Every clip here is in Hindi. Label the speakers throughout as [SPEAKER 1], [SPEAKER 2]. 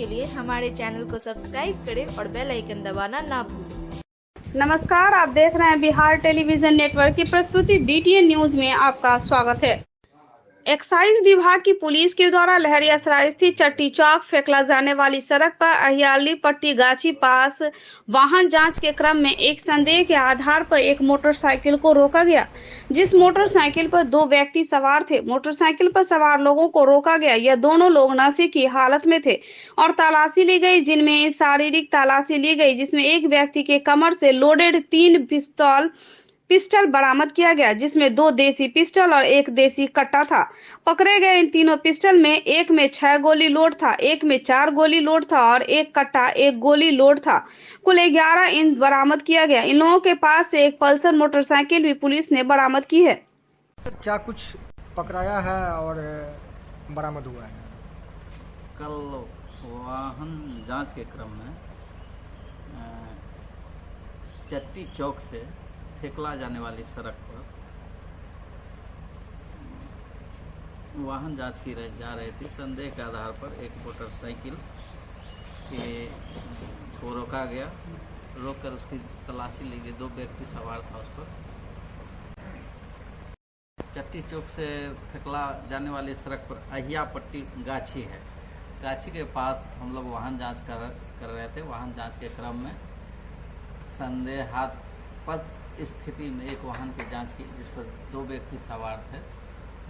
[SPEAKER 1] के लिए हमारे चैनल को सब्सक्राइब करें और बेल आइकन दबाना ना भूलें।
[SPEAKER 2] नमस्कार, आप देख रहे हैं बिहार टेलीविजन नेटवर्क की प्रस्तुति BTN न्यूज में आपका स्वागत है। एक्साइज विभाग की पुलिस के द्वारा लहरियासराय स्थित चट्टी चौक फेकला जाने वाली सड़क पर अहियाली पट्टी गाछी पास वाहन जांच के क्रम में एक संदेह के आधार पर एक मोटरसाइकिल को रोका गया, जिस मोटरसाइकिल पर 2 व्यक्ति सवार थे। मोटरसाइकिल पर सवार लोगों को रोका गया। यह दोनों लोग नशे की हालत में थे और तलाशी ली गई, जिनमें शारीरिक तलाशी ली गई, जिसमें एक व्यक्ति के कमर से लोडेड 3 पिस्टल बरामद किया गया, जिसमें 2 देसी पिस्टल और 1 देसी कट्टा था। पकड़े गए इन तीनों पिस्टल में एक में 6 गोली लोड था, एक में 4 गोली लोड था और एक कट्टा 1 गोली लोड था। कुल 11 इन बरामद किया गया। इन लोगों के पास से एक पल्सर मोटरसाइकिल भी पुलिस ने बरामद की है।
[SPEAKER 3] क्या कुछ पकड़ाया है और बरामद हुआ है?
[SPEAKER 4] कल वाहन जांच के क्रम में चट्टी चौक से फेकला जाने वाली सड़क पर वाहन जांच की जा रही थी। संदेह के आधार पर एक मोटरसाइकिल को रोका गया। रोककर उसकी तलाशी ली गई। 2 व्यक्ति सवार था उस पर। चट्टी चौक से फेकला जाने वाली सड़क पर अहिया पट्टी गाछी है। गाछी के पास हम लोग वाहन जांच कर रहे थे। वाहन जांच के क्रम में संदेहास्पद स्थिति में एक वाहन की जांच की, जिस पर 2 व्यक्ति सवार थे।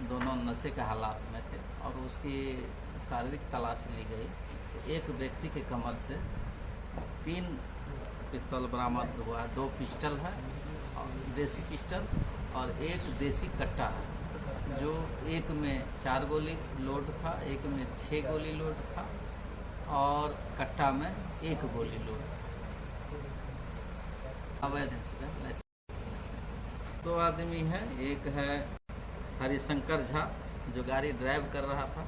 [SPEAKER 4] दोनों नशे के हालात में थे और उसकी शारीरिक तलाशी ली गई। तो एक व्यक्ति के कमर से 3 पिस्तौल बरामद हुआ। 2 पिस्टल है, देसी पिस्टल और 1 देसी कट्टा है, जो एक में 4 गोली लोड था, एक में 6 गोली लोड था और कट्टा में 1 गोली लोड था। अवैध 2 आदमी है। एक है हरिशंकर झा, जो गाड़ी ड्राइव कर रहा था।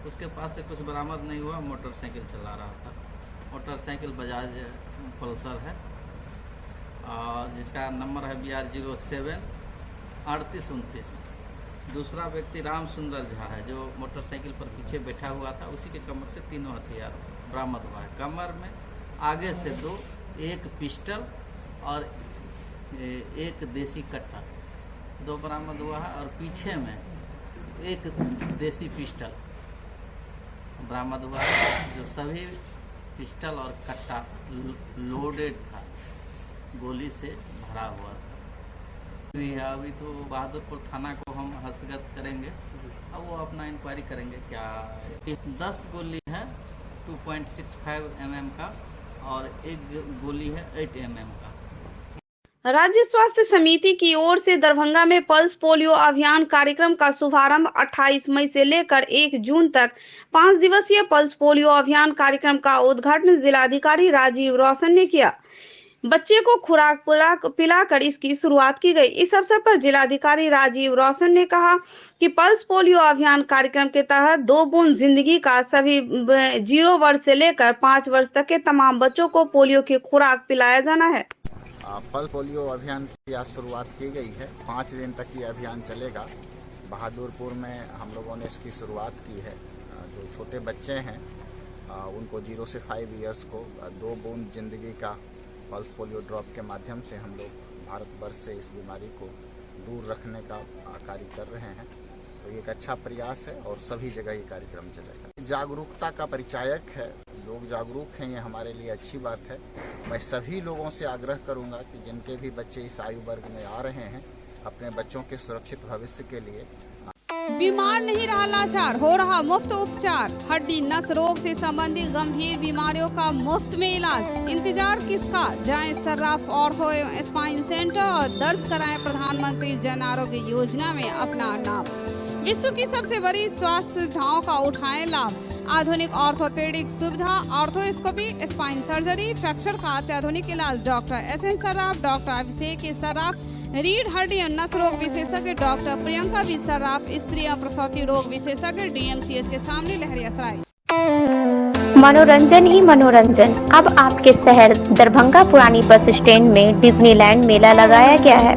[SPEAKER 4] उसके पास से कुछ बरामद नहीं हुआ। मोटरसाइकिल चला रहा था। मोटरसाइकिल बजाज पल्सर है और जिसका नंबर है BR 07 3829। दूसरा व्यक्ति राम सुंदर झा है, जो मोटरसाइकिल पर पीछे बैठा हुआ था। उसी के कमर से तीनों हथियार बरामद हुआ है। कमर में आगे से 2, 1 पिस्टल और 1 देसी कट्टा 2 बरामद हुआ है और पीछे में 1 देसी पिस्टल बरामद हुआ है, जो सभी पिस्टल और कट्टा लोडेड था, गोली से भरा हुआ था। अभी तो बहादुरपुर थाना को हम हस्तगत करेंगे। अब वो अपना इंक्वायरी करेंगे। क्या 10 गोली है 2.65 mm का और 1 गोली है 8 mm का।
[SPEAKER 2] राज्य स्वास्थ्य समिति की ओर से दरभंगा में पल्स पोलियो अभियान कार्यक्रम का शुभारंभ 28 मई से लेकर 1 जून तक 5 दिवसीय पल्स पोलियो अभियान कार्यक्रम का उद्घाटन जिलाधिकारी राजीव रोशन ने किया। बच्चे को खुराक पिलाकर इसकी शुरुआत की गई। इस अवसर पर जिलाधिकारी राजीव रोशन ने कहा कि पल्स पोलियो अभियान कार्यक्रम के तहत 2 बूंद जिंदगी का सभी 0 वर्ष से लेकर 5 वर्ष तक के तमाम बच्चों को पोलियो की खुराक पिलाया जाना है।
[SPEAKER 5] पल्स पोलियो अभियान की आज शुरुआत की गई है। 5 दिन तक ये अभियान चलेगा। बहादुरपुर में हम लोगों ने इसकी शुरुआत की है। जो छोटे बच्चे हैं उनको 0 से 5 इयर्स को 2 बूंद जिंदगी का पल्स पोलियो ड्रॉप के माध्यम से हम लोग भारतवर्ष से इस बीमारी को दूर रखने का कार्य कर रहे हैं। तो ये एक अच्छा प्रयास है और सभी जगह ये कार्यक्रम चलेगा। जागरूकता का परिचायक है। लोग जागरूक हैं, ये हमारे लिए अच्छी बात है। मैं सभी लोगों से आग्रह करूंगा कि जिनके भी बच्चे इस आयु वर्ग में आ रहे हैं, अपने बच्चों के सुरक्षित भविष्य के लिए
[SPEAKER 6] बीमार नहीं रहा लाचार, हो रहा मुफ्त उपचार। हड्डी नस रोग से संबंधित गंभीर बीमारियों का मुफ्त में इलाज। इंतजार किसका, जाएं सर्राफ ऑर्थो एवं स्पाइन सेंटर और दर्ज कराएं प्रधानमंत्री जन आरोग्य योजना में अपना नाम। विश्व की सबसे बड़ी स्वास्थ्य सुविधाओं का उठाएं लाभ। आधुनिक ऑर्थोपेडिक सुविधा, ऑर्थोस्कोपी, स्पाइन सर्जरी, फ्रैक्चर का अत्याधुनिक इलाज। डॉक्टर SN सर्राफ, डॉक्टर अभिषेक सर्राफ, रीढ़ हड्डी और नस रोग विशेषज्ञ डॉक्टर प्रियंका बी सर्राफ, स्त्री और प्रसूति रोग विशेषज्ञ DMCH के सामने लहरियासराय।
[SPEAKER 7] मनोरंजन ही मनोरंजन। अब आपके शहर दरभंगा पुरानी बस स्टैंड में डिज्नीलैंड मेला लगाया गया है।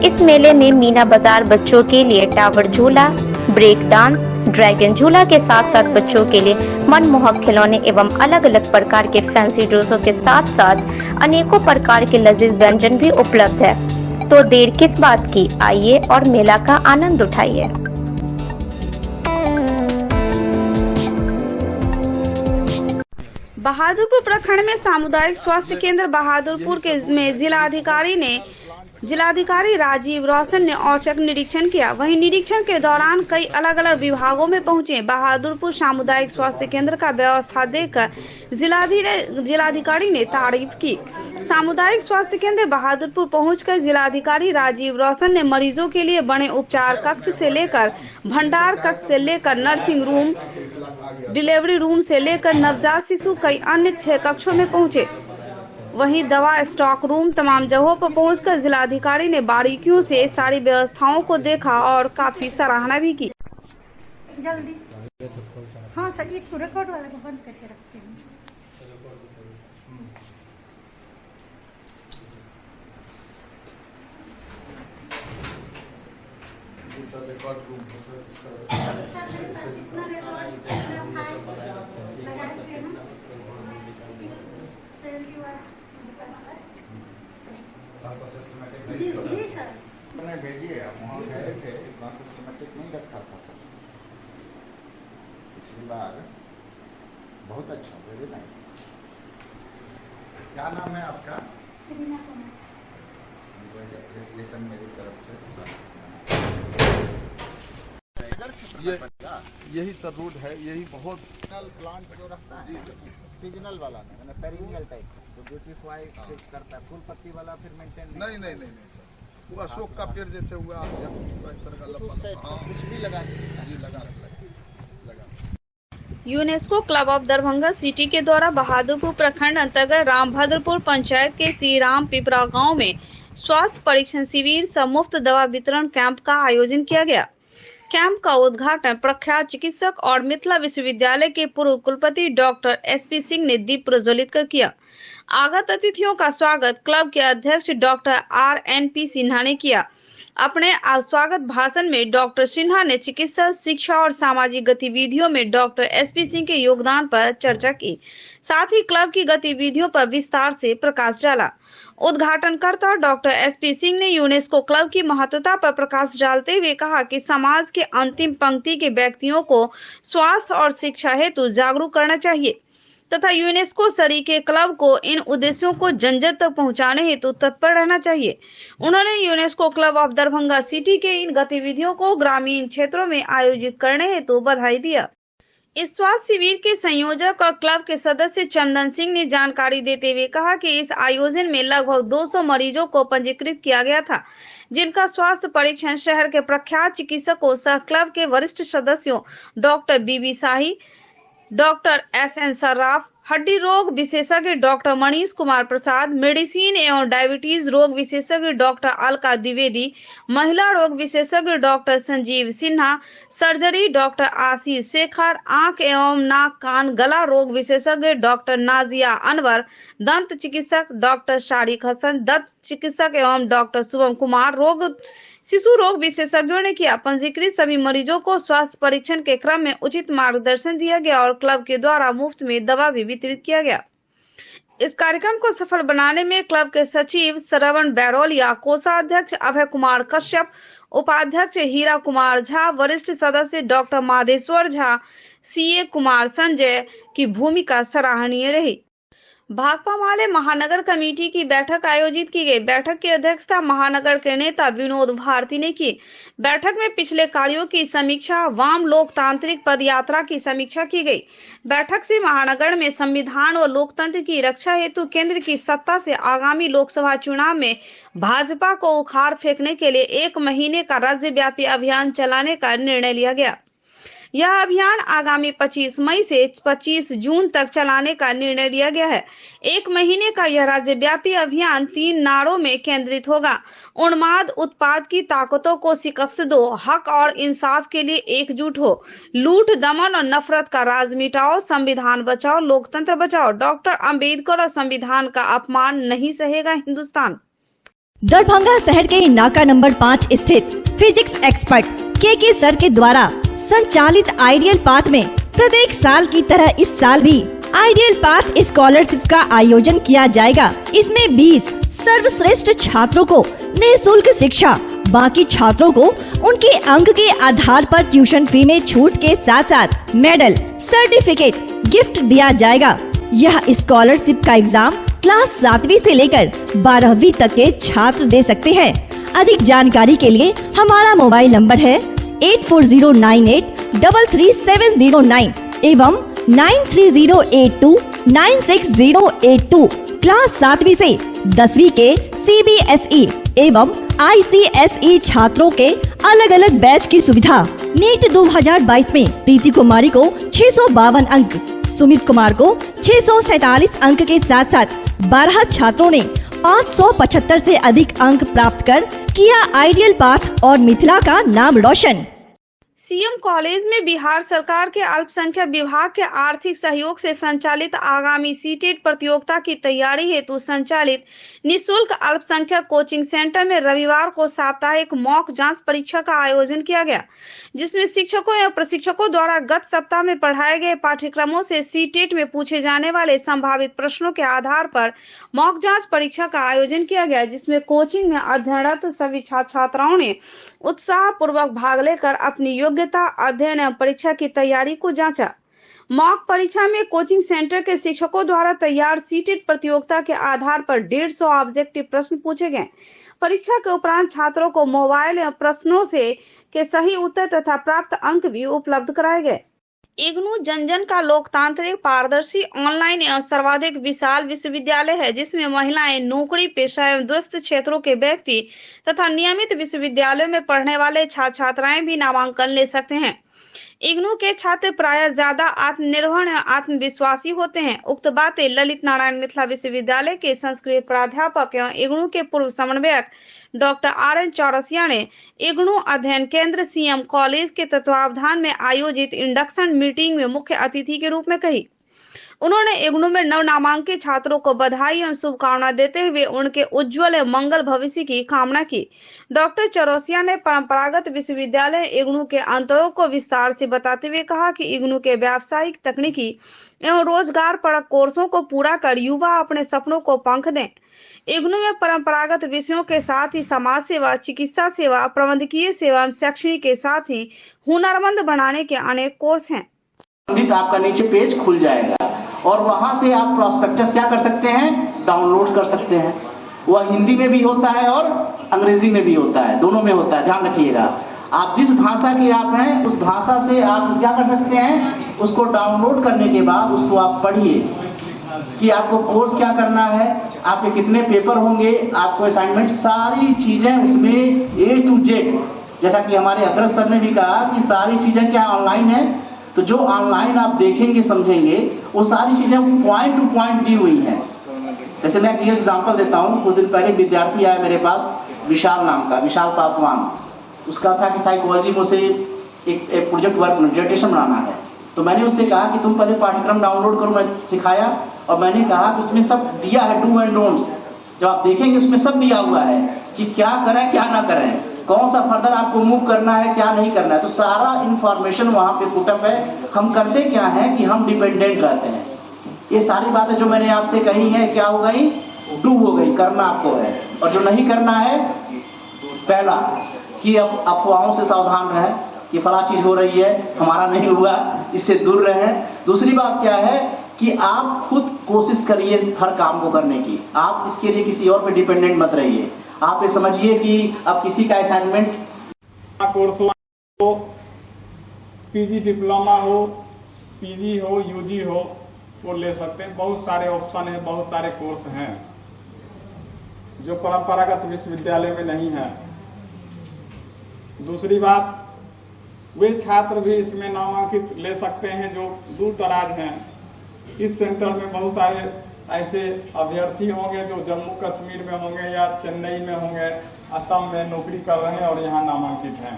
[SPEAKER 7] इस मेले में मीना बाजार बच्चों के लिए टावर झूला, ब्रेक डांस, ड्रैगन झूला के साथ साथ बच्चों के लिए मनमोहक खिलौने एवं अलग अलग प्रकार के फैंसी ड्रेसों के साथ साथ अनेकों प्रकार के लजीज व्यंजन भी उपलब्ध है। तो देर किस बात की, आइए और मेला का आनंद उठाइए।
[SPEAKER 2] बहादुरपुर प्रखंड में सामुदायिक स्वास्थ्य केंद्र बहादुरपुर में जिलाधिकारी राजीव रोशन ने औचक निरीक्षण किया। वहीं निरीक्षण के दौरान कई अलग अलग विभागों में पहुंचे बहादुरपुर सामुदायिक स्वास्थ्य केंद्र का व्यवस्था देखकर जिलाधिकारी ने तारीफ की। सामुदायिक स्वास्थ्य केंद्र बहादुरपुर पहुंचकर जिलाधिकारी राजीव रोशन ने मरीजों के लिए बने उपचार कक्ष से लेकर भंडार कक्ष से लेकर नर्सिंग रूम, डिलीवरी रूम से लेकर नवजात शिशु कई अन्य 6 कक्षों में पहुंचे। वहीं दवा स्टॉक रूम तमाम जगहों पर पहुंचकर जिलाधिकारी ने बारीकियों से सारी व्यवस्थाओं को देखा और काफी सराहना भी की।
[SPEAKER 8] जल्दी हाँ सर, इसको रिकॉर्ड वाला को बंद करके रखते हैं। जी सर,
[SPEAKER 5] मैंने भेजी है, वहाँ गए थे, इतना सिस्टमेटिक नहीं रखा था सर। पिछली बार बहुत अच्छा, वेरी नाइस। क्या नाम है आपका? लिसन मेरी तरफ से।
[SPEAKER 9] यही सर रूट है, यही बहुत
[SPEAKER 5] प्लांट जो रखता है सीजनल वाला नहीं, मैंने पेरिनियल टाइप तो ब्यूटीफाई करता है, फूल पत्ती वाला फिर मेंटेन
[SPEAKER 9] नहीं सर, वो अशोक का पेड़ जैसे हुआ या कुछ हुआ इस तरह का लंबा,
[SPEAKER 5] कुछ भी लगा
[SPEAKER 2] UNESCO club of Darbhanga city के द्वारा बहादुरपुर प्रखंड अंतर्गत रामभद्रपुर पंचायत के श्री राम पिपरा गाँव में स्वास्थ्य परीक्षण शिविर सह मुफ्त दवा वितरण कैंप का आयोजन किया गया। कैंप का उद्घाटन प्रख्यात चिकित्सक और मिथिला विश्वविद्यालय के पूर्व कुलपति डॉक्टर एसपी सिंह ने दीप प्रज्वलित कर किया। आगत अतिथियों का स्वागत क्लब के अध्यक्ष डॉक्टर RNP सिन्हा ने किया। अपने स्वागत भाषण में डॉक्टर सिन्हा ने चिकित्सा, शिक्षा और सामाजिक गतिविधियों में डॉक्टर एसपी सिंह के योगदान पर चर्चा की। साथ ही क्लब की गतिविधियों पर विस्तार से प्रकाश डाला। उद्घाटनकर्ता डॉक्टर एसपी सिंह ने यूनेस्को क्लब की महत्वता पर प्रकाश डालते हुए कहा कि समाज के अंतिम पंक्ति के व्यक्तियों को स्वास्थ्य और शिक्षा हेतु जागरूक करना चाहिए तथा यूनेस्को सरीके क्लब को इन उद्देश्यों को जन जन तक पहुंचाने हेतु तत्पर रहना चाहिए। उन्होंने UNESCO club of Darbhanga city के इन गतिविधियों को ग्रामीण क्षेत्रों में आयोजित करने हेतु बधाई दिया। इस स्वास्थ्य शिविर के संयोजक और क्लब के सदस्य चंदन सिंह ने जानकारी देते हुए कहा कि इस आयोजन में लगभग 200 मरीजों को पंजीकृत किया गया था, जिनका स्वास्थ्य परीक्षण शहर के प्रख्यात चिकित्सकों सह क्लब के वरिष्ठ सदस्यों doctor BB Shahi, doctor SN Sarraf, हड्डी रोग विशेषज्ञ डॉक्टर मनीष कुमार प्रसाद, मेडिसिन एवं डायबिटीज रोग विशेषज्ञ डॉक्टर अलका द्विवेदी, महिला रोग विशेषज्ञ doctor Sanjeev Sinha, surgery doctor Ashish Shekhar, आंख एवं नाक कान गला रोग विशेषज्ञ डॉक्टर नाजिया अनवर, दंत चिकित्सक डॉक्टर शारिक हसन, दंत चिकित्सक एवं डॉक्टर शुभम कुमार, शिशु रोग विशेषज्ञों ने किया। पंजीकृत सभी मरीजों को स्वास्थ्य परीक्षण के क्रम में उचित मार्गदर्शन दिया गया और क्लब के द्वारा मुफ्त में दवा भी वितरित किया गया। इस कार्यक्रम को सफल बनाने में क्लब के सचिव श्रवण बैरोलिया, कोषाध्यक्ष अभय कुमार कश्यप, उपाध्यक्ष हीरा कुमार झा, वरिष्ठ सदस्य डॉक्टर माधेश्वर झा, CA कुमार संजय की भूमिका सराहनीय रही। भाकपा माले महानगर कमेटी की बैठक आयोजित की गई। बैठक की अध्यक्षता महानगर के नेता विनोद भारती ने की। बैठक में पिछले कार्यों की समीक्षा, वाम लोकतांत्रिक पदयात्रा की समीक्षा की गई। बैठक से महानगर में संविधान और लोकतंत्र की रक्षा हेतु केंद्र की सत्ता से आगामी लोकसभा चुनाव में भाजपा को उखाड़ फेंकने के लिए 1 महीने का राज्यव्यापी अभियान चलाने का निर्णय लिया गया। यह अभियान आगामी 25 मई से 25 जून तक चलाने का निर्णय लिया गया है। 1 महीने का यह राज्यव्यापी अभियान 3 नारों में केंद्रित होगा। उन्माद उत्पाद की ताकतों को शिकस्त दो, हक और इंसाफ के लिए एकजुट हो, लूट दमन और नफरत का राज मिटाओ, संविधान बचाओ, लोकतंत्र बचाओ। डॉक्टर अंबेडकर और संविधान का अपमान नहीं सहेगा हिंदुस्तान।
[SPEAKER 10] दरभंगा शहर के नाका नंबर 5 स्थित फिजिक्स एक्सपर्ट के सर के द्वारा संचालित आइडियल पाथ में प्रत्येक साल की तरह इस साल भी आइडियल पाथ स्कॉलरशिप का आयोजन किया जाएगा। इसमें 20 सर्वश्रेष्ठ छात्रों को निःशुल्क शिक्षा, बाकी छात्रों को उनके अंक के आधार पर ट्यूशन फी में छूट के साथ साथ मेडल, सर्टिफिकेट गिफ्ट दिया जाएगा। यह स्कॉलरशिप का एग्जाम क्लास 7वीं से लेकर 12वीं तक के छात्र दे सकते हैं। अधिक जानकारी के लिए हमारा मोबाइल नंबर है 8409833709 एवं 9308296082। क्लास 7वीं से 10वीं के CBSE एवं ICSE छात्रों के अलग अलग बैच की सुविधा। नीट 2022 में प्रीति कुमारी को 652 अंक, सुमित कुमार को 647 अंक के साथ साथ 12 छात्रों ने 575 से अधिक अंक प्राप्त कर किया आइडियल पाथ और मिथिला का नाम रोशन।
[SPEAKER 2] सीएम कॉलेज में बिहार सरकार के अल्पसंख्यक विभाग के आर्थिक सहयोग से संचालित आगामी सीटेट प्रतियोगिता की तैयारी हेतु संचालित निःशुल्क अल्पसंख्यक कोचिंग सेंटर में रविवार को साप्ताहिक मॉक जांच परीक्षा का आयोजन किया गया, जिसमें शिक्षकों एवं प्रशिक्षकों द्वारा गत सप्ताह में पढ़ाए गए पाठ्यक्रमों से सीटेट में पूछे जाने वाले संभावित प्रश्नों के आधार पर मॉक जांच परीक्षा का आयोजन किया गया, जिसमें कोचिंग में अध्ययनरत सभी छात्राओं ने उत्साह पूर्वक भाग लेकर अपनी योग्यता, अध्ययन एवं परीक्षा की तैयारी को जांचा। मॉक परीक्षा में कोचिंग सेंटर के शिक्षकों द्वारा तैयार सीटेट प्रतियोगिता के आधार पर 150 ऑब्जेक्टिव प्रश्न पूछे गए। परीक्षा के उपरांत छात्रों को मोबाइल एवं प्रश्नों से के सही उत्तर तथा प्राप्त अंक भी उपलब्ध कराए गए। इग्नू जन का लोकतांत्रिक, पारदर्शी, ऑनलाइन एवं सर्वाधिक विशाल विश्वविद्यालय है, जिसमें महिलाएं, नौकरी पेशा एवं दूरस्थ क्षेत्रों के व्यक्ति तथा नियमित विश्वविद्यालयों में पढ़ने वाले छात्र छात्राएं भी नामांकन ले सकते हैं। इग्नू के छात्र प्रायः ज्यादा आत्मनिर्भर एवं आत्मविश्वासी होते हैं। उक्त बातें ललित नारायण मिथिला विश्वविद्यालय के संस्कृत प्राध्यापक एवं इग्नू के पूर्व समन्वयक डॉक्टर RN चौरसिया ने इग्नू अध्ययन केंद्र सीएम कॉलेज के तत्वावधान में आयोजित इंडक्शन मीटिंग में मुख्य अतिथि के रूप में कही। उन्होंने इग्नू में नव नामांकित छात्रों को बधाई एवं शुभकामना देते हुए उनके उज्जवल एवं मंगल भविष्य की कामना की। डॉक्टर चौरसिया ने परंपरागत विश्वविद्यालय इग्नू के अंतरों को विस्तार से बताते हुए कहा कि इग्नू के व्यावसायिक, तकनीकी एवं रोजगार परक कोर्सों को पूरा कर युवा अपने सपनों को पंख दें। इग्नू में परंपरागत विषयों के साथ ही समाज सेवा, चिकित्सा सेवा, प्रबंधकीय सेवा एवं शैक्षणिक के साथ ही हुनरमंद बनाने के अनेक कोर्स हैं।
[SPEAKER 11] आपका नीचे पेज खुल जाएगा और वहां से आप प्रॉस्पेक्टस क्या कर सकते हैं, डाउनलोड कर सकते हैं। वह हिंदी में भी होता है और अंग्रेजी में भी होता है, दोनों में होता है, ध्यान रखिएगा। आप जिस भाषा के आप हैं उस भाषा से आप क्या कर सकते हैं, उसको डाउनलोड करने के बाद उसको आप पढ़िए कि आपको कोर्स क्या करना है, आपके कितने पेपर होंगे, आपको असाइनमेंट, सारी चीजें उसमें A to Z, जैसा कि हमारे अग्रज सर ने भी कहा कि सारी चीजें क्या ऑनलाइन है, तो जो ऑनलाइन आप देखेंगे, समझेंगे, वो सारी चीजें पॉइंट टू पॉइंट दी हुई हैं। जैसे मैं एक एग्जांपल देता हूँ। कुछ दिन पहले विद्यार्थी आया मेरे पास, विशाल नाम का, विशाल पासवान। उसका था कि साइकोलॉजी में उसे एक प्रोजेक्ट वर्क डिसर्टेशन बनाना है। तो मैंने उससे कहा कि तुम पहले पाठ्यक्रम डाउनलोड करो, मैं सिखाया और मैंने कहा कि उसमें सब दिया है, डू एंड डोंट्स। जब आप देखेंगे उसमें सब दिया हुआ है कि क्या करें क्या ना करें, कौन सा फर्दर आपको मूव करना है, क्या नहीं करना है। तो सारा इंफॉर्मेशन वहां पे पुटअप है। हम करते क्या है कि हम डिपेंडेंट रहते हैं। ये सारी बातें जो मैंने आपसे कही है क्या हो गई, डू हो गई, करना आपको है। और जो नहीं करना है, पहला कि अब अफवाहों से सावधान रहें कि फला चीज हो रही है, हमारा नहीं हुआ, इससे दूर रहें। दूसरी बात क्या है कि आप खुद कोशिश करिए हर काम को करने की। आप इसके लिए किसी और पे डिपेंडेंट मत रहिए। आप ये समझिए कि अब किसी का असाइनमेंट
[SPEAKER 12] कोर्स हो, पीजी डिप्लोमा हो, पीजी हो, यूजी हो, वो ले सकते हैं। बहुत सारे ऑप्शन है, बहुत सारे कोर्स हैं जो परंपरागत विश्वविद्यालय में नहीं है। दूसरी बात, वे छात्र भी इसमें नामांकित ले सकते हैं जो दूर दराज हैं। इस सेंटर में बहुत सारे ऐसे अभ्यर्थी होंगे जो जम्मू कश्मीर में होंगे या चेन्नई में होंगे, असम में नौकरी कर रहे हैं और यहाँ नामांकित हैं।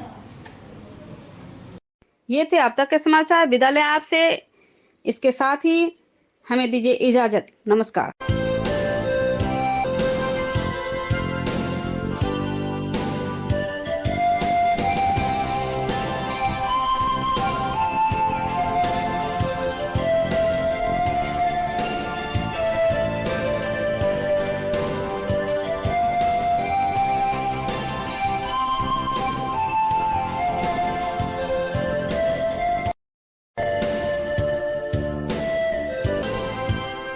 [SPEAKER 2] ये थे अब तक के समाचार। विद्यालय आपसे, इसके साथ ही हमें दीजिए इजाजत। नमस्कार।